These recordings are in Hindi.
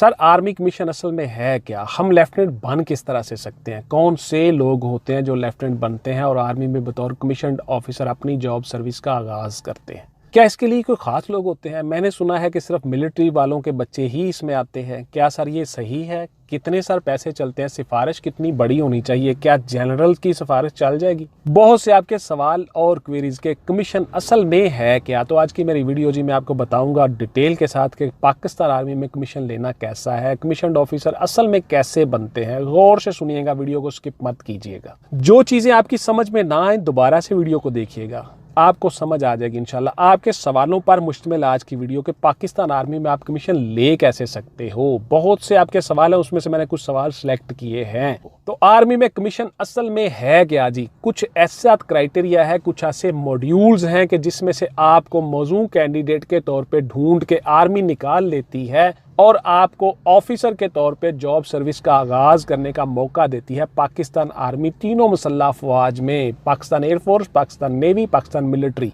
सर आर्मी कमीशन असल में है क्या? हम लेफ्टिनेंट बन किस तरह से सकते हैं? कौन से लोग होते हैं जो लेफ्टिनेंट बनते हैं और आर्मी में बतौर कमीशन ऑफिसर अपनी जॉब सर्विस का आगाज करते हैं? क्या इसके लिए कोई खास लोग होते हैं? मैंने सुना है कि सिर्फ मिलिट्री वालों के बच्चे ही इसमें आते हैं। क्या सर ये सही है? कितने सर पैसे चलते हैं? सिफारिश कितनी बड़ी होनी चाहिए? क्या जनरल की सिफारिश चल जाएगी? बहुत से आपके सवाल और क्वेरीज के कमीशन असल में है क्या? तो आज की मेरी वीडियो जी मैं आपको बताऊंगा डिटेल के साथ कि पाकिस्तान आर्मी में कमीशन लेना कैसा है, कमीशन ऑफिसर असल में कैसे बनते हैं। गौर से सुनिएगा, वीडियो को स्किप मत कीजिएगा। जो चीजें आपकी समझ में ना आए दोबारा से वीडियो को देखिएगा, आपको समझ आ जाएगी इंशाल्लाह। आपके सवालों पर मुश्तमिल आज की वीडियो के पाकिस्तान आर्मी में आप कमीशन ले कैसे सकते हो। बहुत से आपके सवाल हैं, उसमें से मैंने कुछ सवाल सिलेक्ट किए हैं। तो आर्मी में कमीशन असल में है क्या जी? कुछ ऐसा क्राइटेरिया है, कुछ ऐसे मॉड्यूल्स हैं कि जिसमें से आपको मौजूद कैंडिडेट के तौर पे ढूंढ के आर्मी निकाल लेती है और आपको ऑफिसर के तौर पे जॉब सर्विस का आगाज करने का मौका देती है पाकिस्तान आर्मी। तीनों मुसल्लह अफवाज में, Pakistan air force, Pakistan navy, Pakistan military,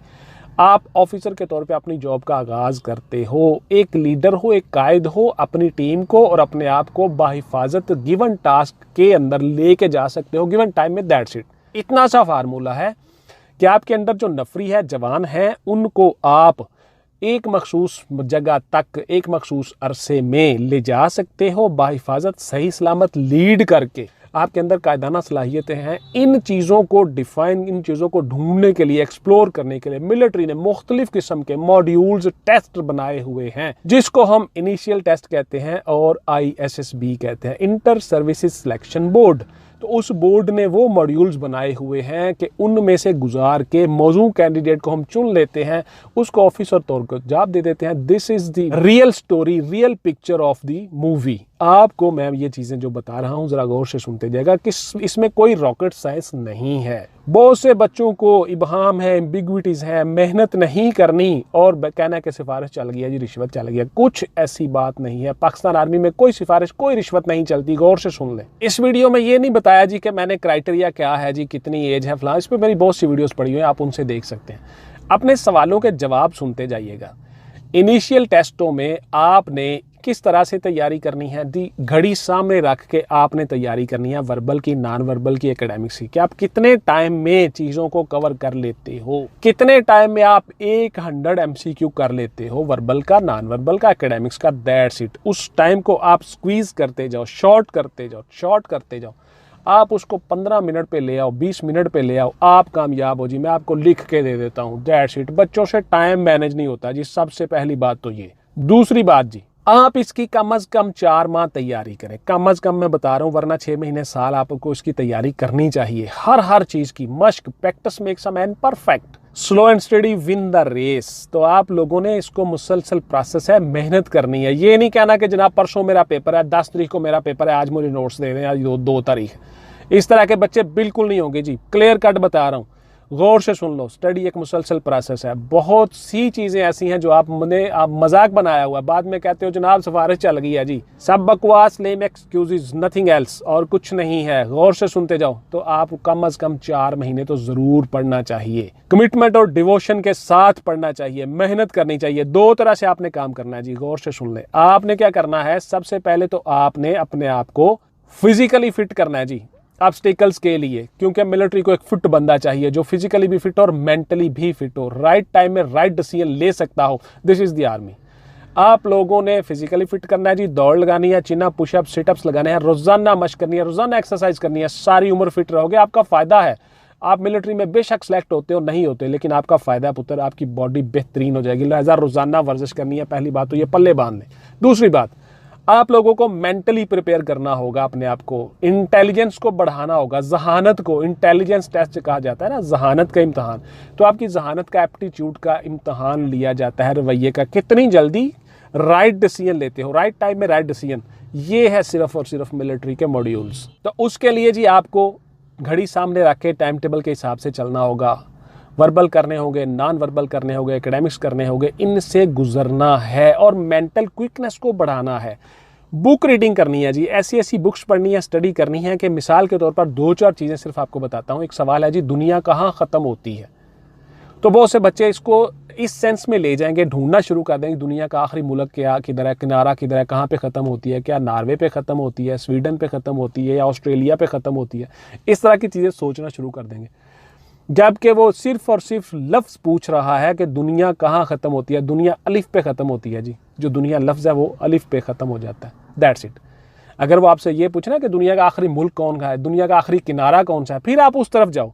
आप ऑफिसर के तौर पे अपनी जॉब का आगाज करते हो। एक लीडर हो, एक कायद हो, अपनी टीम को और अपने आप को बाहिफाजत गिवन टास्क के अंदर लेके जा सकते हो गिवन टाइम में। That's it. इतना सा फार्मूला है कि आपके अंदर जो नफरी है, जवान है, उनको आप एक मखसूस जगह तक एक मखसूस अरसे में ले जा सकते हो बाहिफाजत, सही सलामत लीड करके। आपके अंदर कायदाना सलाहियतें हैं। इन चीज़ों को डिफाइन, इन चीज़ों को ढूंढने के लिए, एक्सप्लोर करने के लिए मिलिट्री ने मुख्तलिफ किस्म के मॉड्यूल्स, टेस्ट बनाए हुए हैं, जिसको हम इनिशियल टेस्ट कहते हैं और ISSB कहते हैं, इंटर सर्विसेज सिलेक्शन बोर्ड। तो उस बोर्ड ने वो मॉड्यूल्स बनाए हुए हैं कि उनमें से गुजार के मौजूद कैंडिडेट को हम चुन लेते हैं, उसको ऑफिसर तौर पर जॉब दे देते हैं। This is the real story, real picture of the movie. आपको मैं ये चीजें जो बता रहा हूं जरा गौर से सुनते जाएगा कि इसमें कोई रॉकेट साइंस नहीं है। बहुत से बच्चों को इबहाम है, एम्बिग्विटीज है, मेहनत नहीं करनी और कहना कि सिफारिश चल गया जी, रिश्वत चल गया। कुछ ऐसी बात नहीं है। पाकिस्तान आर्मी में कोई सिफारिश, कोई रिश्वत नहीं चलती। गौर से सुन लें। इस वीडियो में ये नहीं बताया जी कि मैंने क्राइटेरिया क्या है जी, कितनी एज है, फलां। इस पर मेरी बहुत सी वीडियोस पड़ी हुई हैं, आप उनसे देख सकते हैं। अपने सवालों के जवाब सुनते जाइएगा। इनिशियल टेस्टों में आपने किस तरह से तैयारी करनी है दी, घड़ी सामने रख के आपने तैयारी करनी है, वर्बल की, नॉन वर्बल की, एकेडमिक्स की। कि आप कितने टाइम में चीज़ों को कवर कर लेते हो, कितने टाइम में आप 100 MCQ कर लेते हो, वर्बल का, नॉन वर्बल का, एकेडमिक्स का। That's it. उस टाइम को आप स्क्वीज करते जाओ, शॉर्ट करते जाओ, शॉर्ट करते जाओ। आप उसको 15 मिनट पे ले आओ, 20 मिनट पे ले आओ, आप कामयाब हो जी। मैं आपको लिख के दे देता हूँ। That's it. बच्चों से टाइम मैनेज नहीं होता जी, सबसे पहली बात तो ये। दूसरी बात जी, आप इसकी कम अज कम 4 माह तैयारी करें। कम अज कम मैं बता रहा हूँ, वरना 6 महीने, साल आपको इसकी तैयारी करनी चाहिए। हर चीज की मश्क, practice makes a man perfect. Slow and study win the race. तो आप लोगों ने इसको मुसलसल प्रोसेस है, मेहनत करनी है। ये नहीं कहना कि जनाब परसों मेरा पेपर है, 10 तारीख को मेरा पेपर है, आज मुझे नोट्स दे दें, आज 2 तारीख। इस तरह के बच्चे बिल्कुल नहीं होंगे जी। क्लियर कट बता रहा हूँ, गौर से सुन लो। स्टडी एक मुसलसल प्रोसेस है। बहुत सी चीज़ें ऐसी हैं जो आप मजाक बनाया हुआ, बाद में कहते हो जनाब सिफारिश चल गई है जी। सब बकवास, लेम एक्सक्यूजेज, नथिंग एल्स, और कुछ नहीं है। गौर से सुनते जाओ। तो आप कम अज कम 4 महीने तो जरूर पढ़ना चाहिए। कमिटमेंट और डिवोशन के साथ पढ़ना चाहिए, मेहनत करनी चाहिए। 2 तरह से आपने काम करना है जी। गौर से सुन ले। आपने क्या करना है, सबसे पहले तो आपने अपने आप को फिजिकली फिट करना है जी, ऑब्स्टिकल्स के लिए। क्योंकि मिलिट्री को एक फिट बंदा चाहिए जो फिजिकली भी फिट और मेंटली भी फिट हो, राइट टाइम में राइट डिसीजन ले सकता हो। This is the army. आप लोगों ने फिजिकली फिट करना है जी, दौड़ लगानी है, चिना पुशअप, सिटअप्स लगाने हैं, रोजाना मशक करनी है, रोजाना एक्सरसाइज करनी है। सारी उम्र फिट रहोगे, आपका फायदा है। आप मिलिट्री में बेशक सेलेक्ट होते हो, नहीं होते, लेकिन आपका फायदा पुत्र, आपकी बॉडी बेहतरीन हो जाएगी। लिहाजा रोजाना वर्जिश करनी है। पहली बात तो ये पल्ले बांध लें। दूसरी बात, आप लोगों को मेंटली प्रिपेयर करना होगा अपने आप को, इंटेलिजेंस को बढ़ाना होगा, जहानत को। इंटेलिजेंस टेस्ट कहा जाता है ना, जहानत का इम्तहान। तो आपकी जहानत का, एप्टीट्यूड का इम्तहान लिया जाता है, रवैये का। कितनी जल्दी राइट डिसीजन लेते हो, राइट टाइम में राइट डिसीजन। ये है सिर्फ और सिर्फ मिलिट्री के मॉड्यूल्स। तो उसके लिए जी आपको घड़ी सामने रख के टाइम टेबल के हिसाब से चलना होगा। वर्बल करने होंगे, नॉन वर्बल करने होंगे, एकेडमिक्स करने होंगे, इनसे गुजरना है और मेंटल क्विकनेस को बढ़ाना है। बुक रीडिंग करनी है जी, ऐसी ऐसी बुक्स पढ़नी है, स्टडी करनी है कि मिसाल के तौर पर 2-4 चीज़ें सिर्फ आपको बताता हूँ। एक सवाल है जी, दुनिया कहाँ ख़त्म होती है? तो बहुत से बच्चे इसको इस सेंस में ले जाएंगे, ढूंढना शुरू कर देंगे दुनिया का आखिरी मुल्क क्या किधर है, किनारा किधर है, कहाँ पे ख़त्म होती है, क्या नॉर्वे पे ख़त्म होती है, स्वीडन पे ख़त्म होती है या ऑस्ट्रेलिया पे ख़त्म होती है, इस तरह की चीज़ें सोचना शुरू कर देंगे। जबकि वो सिर्फ और सिर्फ लफ्ज़ पूछ रहा है कि दुनिया कहाँ ख़त्म होती है। दुनिया अलिफ पे ख़त्म होती है जी, जो दुनिया लफ्ज़ है वो अलिफ पे ख़त्म हो जाता है, दैट्स इट। अगर वो आपसे ये पूछना कि दुनिया का आखिरी मुल्क कौन सा है, दुनिया का आखिरी किनारा कौन सा है, फिर आप उस तरफ जाओ।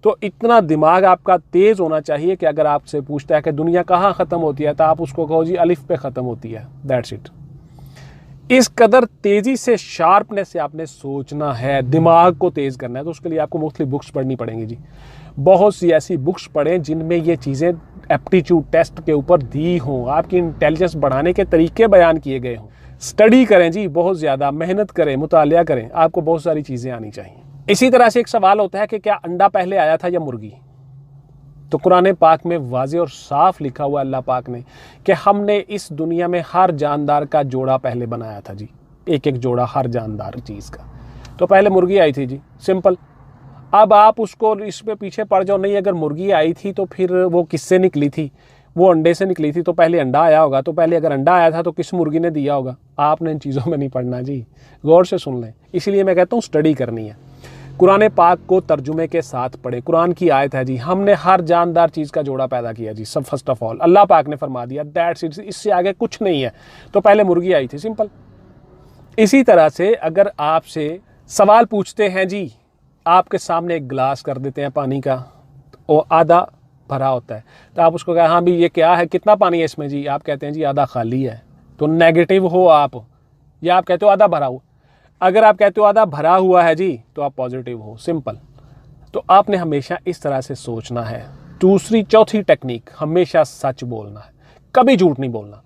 तो इतना दिमाग आपका तेज़ होना चाहिए कि अगर आपसे पूछता है कि दुनिया कहाँ ख़त्म होती है तो आप उसको कहो जी अलिफ पे ख़त्म होती है, दैट्स इट। इस कदर तेज़ी से, शार्पनेस से आपने सोचना है, दिमाग को तेज़ करना है। तो उसके लिए आपको मुख्तलिफ बुक्स पढ़नी पड़ेंगी जी। बहुत सी ऐसी बुक्स पढ़ें जिनमें ये चीज़ें एप्टीट्यूड टेस्ट के ऊपर दी हों, आपकी इंटेलिजेंस बढ़ाने के तरीके बयान किए गए हों। स्टडी करें जी, बहुत ज़्यादा मेहनत करें, मुतालिया करें, आपको बहुत सारी चीज़ें आनी चाहिए। इसी तरह से एक सवाल होता है कि क्या अंडा पहले आया था या मुर्गी? तो कुरान पाक में वाज़ेह और साफ लिखा हुआ अल्लाह पाक ने कि हमने इस दुनिया में हर जानदार का जोड़ा पहले बनाया था जी, एक एक जोड़ा हर जानदार चीज़ का। तो पहले मुर्गी आई थी जी, सिंपल। अब आप उसको इस पे पीछे पड़ जाओ, नहीं अगर मुर्गी आई थी तो फिर वो किससे निकली थी? वो अंडे से निकली थी, तो पहले अंडा आया होगा। तो पहले अगर अंडा आया था तो किस मुर्गी ने दिया होगा? आपने इन चीज़ों में नहीं पढ़ना जी, गौर से सुन लें। इसीलिए मैं कहता हूँ स्टडी करनी है। कुरान पाक को तर्जुमे के साथ पढ़े। कुरान की आयत है जी, हमने हर जानदार चीज़ का जोड़ा पैदा किया जी, सब फर्स्ट ऑफ ऑल अल्लाह पाक ने फरमा दिया, दैट्स इट, इससे आगे कुछ नहीं है। तो पहले मुर्गी आई थी, सिंपल। इसी तरह से अगर आपसे सवाल पूछते हैं जी, आपके सामने एक गिलास कर देते हैं पानी का, वो आधा भरा होता है, तो आप उसको कहें हाँ भी ये क्या है, कितना पानी है इसमें जी? आप कहते हैं जी आधा खाली है, तो नेगेटिव हो आप, या आप कहते हो आधा भरा हुआ। अगर आप कहते हो आधा भरा हुआ है जी, तो आप पॉजिटिव हो, सिंपल। तो आपने हमेशा इस तरह से सोचना है। दूसरी चौथी टेक्निक, हमेशा सच बोलना है, कभी झूठ नहीं बोलना।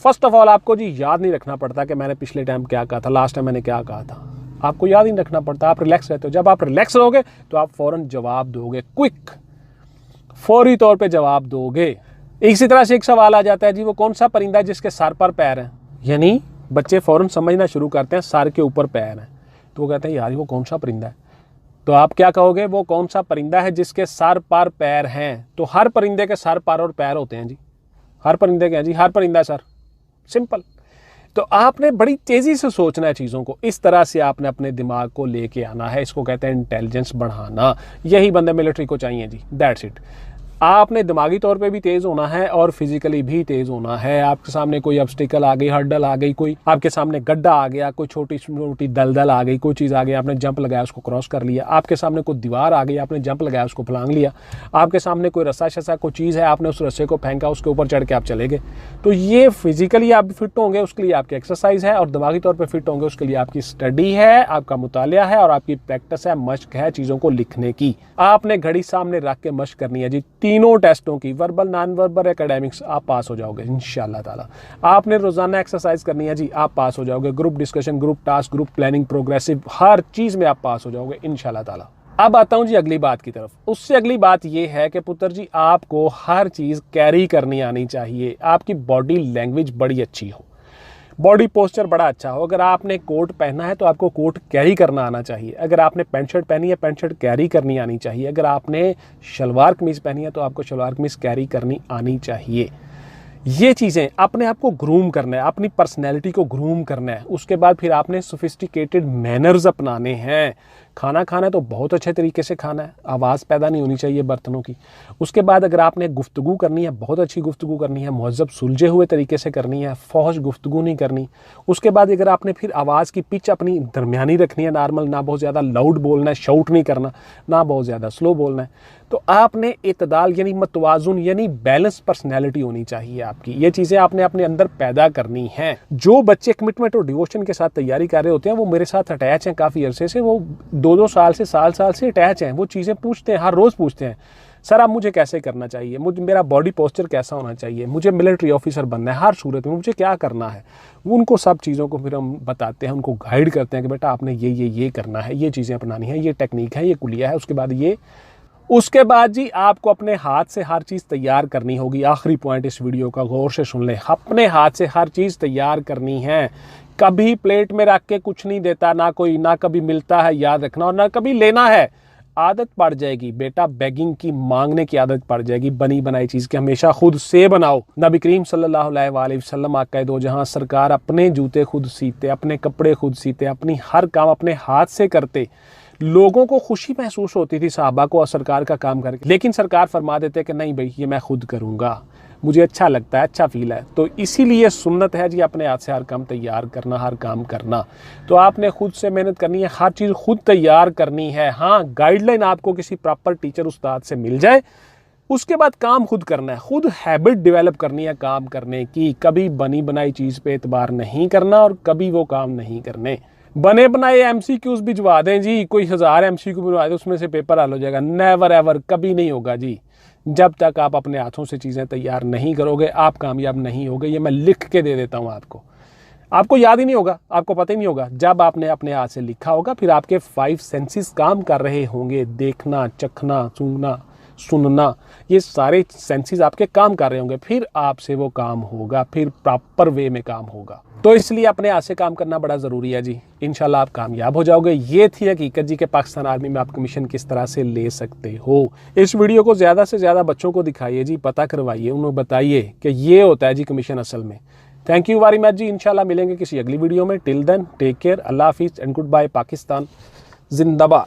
फर्स्ट ऑफ ऑल आपको जी याद नहीं रखना पड़ता कि मैंने पिछले टाइम क्या कहा था, लास्ट टाइम मैंने क्या कहा था, आपको याद ही नहीं रखना पड़ता। आप रिलैक्स रहते हो। जब आप रिलैक्स रहोगे तो आप फ़ौरन जवाब दोगे, क्विक, फौरी तौर पे जवाब दोगे। इसी तरह से एक सवाल आ जाता है जी, वो कौन सा परिंदा है जिसके सर पर पैर हैं? यानी बच्चे फ़ौरन समझना शुरू करते हैं सर के ऊपर पैर हैं, तो वो कहते हैं यार वो कौन सा परिंदा है? तो आप क्या कहोगे, वो कौन सा परिंदा है जिसके सर पर पैर हैं? तो हर परिंदे के सर पर और पैर होते हैं जी, हर परिंदे के हैं जी, हर परिंदा सर, सिंपल। तो आपने बड़ी तेज़ी से सोचना है चीज़ों को, इस तरह से आपने अपने दिमाग को लेके आना है। इसको कहते हैं इंटेलिजेंस बढ़ाना। यही बंदे मिलिट्री को चाहिए जी, दैट्स इट। आपने दिमागी तौर पे भी तेज़ होना है और फिजिकली भी तेज़ होना है। आपके सामने कोई ऑब्स्टिकल आ गई, हर्डल आ गई, कोई आपके सामने गड्ढा आ गया, कोई छोटी छोटी दलदल आ गई, कोई चीज़ आ गई, आपने जंप लगाया उसको क्रॉस कर लिया। आपके सामने कोई दीवार आ गई, आपने जंप लगाया उसको फलांग लिया। आपके सामने कोई रस्सा शस्सा कोई चीज़ है, आपने उस रस्से को फेंका, उसके ऊपर चढ़ के आप चले गए। तो ये फिजिकली आप फिट होंगे, उसके लिए आपकी एक्सरसाइज है, और दिमागी तौर पर फिट होंगे उसके लिए आपकी स्टडी है, आपका मुतालिया है और आपकी प्रैक्टिस है, मश्क है चीज़ों को लिखने की। आपने घड़ी सामने रख के मश्क करनी है जी। तीनों टेस्टों की, वर्बल, नॉन वर्बल, एकेडमिक्स, आप पास हो जाओगे इंशाल्लाह ताला। आपने रोजाना एक्सरसाइज करनी है जी, आप पास हो जाओगे। Group discussion, group task, group planning, progressive, हर चीज़ में आप पास हो जाओगे इंशाल्लाह ताला। अब आता हूं जी अगली बात की तरफ। उससे अगली बात यह है कि पुत्र जी आपको हर चीज़ कैरी करनी आनी चाहिए। आपकी बॉडी लैंग्वेज बड़ी अच्छी हो, बॉडी पोस्चर बड़ा अच्छा हो। अगर आपने कोट पहना है तो आपको कोट कैरी करना आना चाहिए। अगर आपने पैंट शर्ट पहनी है, पैंट शर्ट कैरी करनी आनी चाहिए। अगर आपने शलवार कमीज़ पहनी है तो आपको शलवार कमीज़ कैरी करनी आनी चाहिए। ये चीज़ें अपने आप को ग्रूम करना है, अपनी पर्सनैलिटी को ग्रूम करना है। उसके बाद फिर आपने सोफिस्टिकेटेड मैनर्स अपनाने हैं। खाना खाना है तो बहुत अच्छे तरीके से खाना है, आवाज़ पैदा नहीं होनी चाहिए बर्तनों की। उसके बाद अगर आपने गुफ्तगू करनी है, बहुत अच्छी गुफ्तगू करनी है, मुहज़्ज़ब सुलझे हुए तरीके से करनी है, फौज गुफ्तगू नहीं करनी। उसके बाद अगर आपने फिर आवाज़ की पिच अपनी दरमियानी रखनी है, नॉर्मल, ना बहुत ज़्यादा लाउड बोलना है, शाउट नहीं करना, ना बहुत ज़्यादा स्लो बोलना है। तो आपने इतदाल यानी मतवाजुन यानी बैलेंस पर्सनैलिटी होनी चाहिए आपकी। ये चीज़ें आपने अपने अंदर पैदा करनी हैं। जो बच्चे कमिटमेंट और डिवोशन के साथ तैयारी कर रहे होते हैं वो मेरे साथ अटैच हैं काफ़ी अरसे से, वो 2-2 साल से साल से अटैच हैं। वो चीज़ें पूछते हैं, हर रोज़ पूछते हैं, सर अब मुझे कैसे करना चाहिए, मुझे मेरा बॉडी पोस्चर कैसा होना चाहिए, मुझे मिलिट्री ऑफिसर बनना है, हर सूरत में मुझे क्या करना है। उनको सब चीज़ों को फिर हम बताते हैं, उनको गाइड करते हैं कि बेटा आपने ये करना है, ये चीज़ें अपनानी है, ये टेक्निक है, ये कुलिया है, उसके बाद ये। उसके बाद जी आपको अपने हाथ से हर चीज़ तैयार करनी होगी। आखिरी पॉइंट इस वीडियो का गौर से सुन लें, अपने हाथ से हर चीज़ तैयार करनी है। कभी प्लेट में रख के कुछ नहीं देता, ना कभी मिलता है, याद रखना, और ना कभी लेना है। आदत पड़ जाएगी बेटा, बेगिंग की, मांगने की आदत पड़ जाएगी, बनी बनाई चीज़ की हमेशा खुद से बनाओ। नबी करीम सल्लल्लाहु अलैहि वसल्लम आका दो जहां सरकार अपने जूते खुद सीते, अपने कपड़े खुद सीते, अपनी हर काम अपने हाथ से करते, लोगों को खुशी महसूस होती थी साहबा को और सरकार का काम करके, लेकिन सरकार फरमा देते कि नहीं भाई ये मैं खुद करूँगा, मुझे अच्छा लगता है, अच्छा फील है। तो इसीलिए सुन्नत है जी अपने हाथ से हर काम तैयार करना, हर काम करना। तो आपने खुद से मेहनत करनी है, हर चीज़ खुद तैयार करनी है। हाँ, गाइडलाइन आपको किसी प्रॉपर टीचर उस्ताद से मिल जाए, उसके बाद काम खुद करना है, खुद हैबिट डेवलप करनी है काम करने की। कभी बनी बनाई चीज़ पे एतबार नहीं करना और कभी वो काम नहीं करने। बने बनाए MCQs भिजवा दें जी, कोई 1000 MCQ भिजवा दें, उसमें से पेपर हल हो जाएगा, नेवर एवर, कभी नहीं होगा जी। जब तक आप अपने हाथों से चीज़ें तैयार नहीं करोगे आप कामयाब नहीं होगे। ये मैं लिख के दे देता हूँ आपको याद ही नहीं होगा, आपको पता ही नहीं होगा। जब आपने अपने हाथ से लिखा होगा फिर आपके 5 सेंसेस काम कर रहे होंगे, देखना, चखना, सूंघना, सुनना, ये सारे सेंसेस आपके काम कर रहे होंगे, फिर आपसे वो काम होगा, फिर प्रॉपर वे में काम होगा। तो इसलिए अपने हाथ से काम करना बड़ा ज़रूरी है जी। इंशाल्लाह आप कामयाब हो जाओगे। ये थी हकीकत जी कि पाकिस्तान आर्मी में आप कमीशन किस तरह से ले सकते हो। इस वीडियो को ज़्यादा से ज़्यादा बच्चों को दिखाइए जी, पता करवाइए, उन्हें बताइए कि ये होता है जी कमीशन असल में। थैंक यू वेरी मच जी। इंशाल्लाह मिलेंगे किसी अगली वीडियो में। टिल देन टेक केयर, अल्लाह हाफिज़ एंड गुड बाय। पाकिस्तान जिंदाबाद।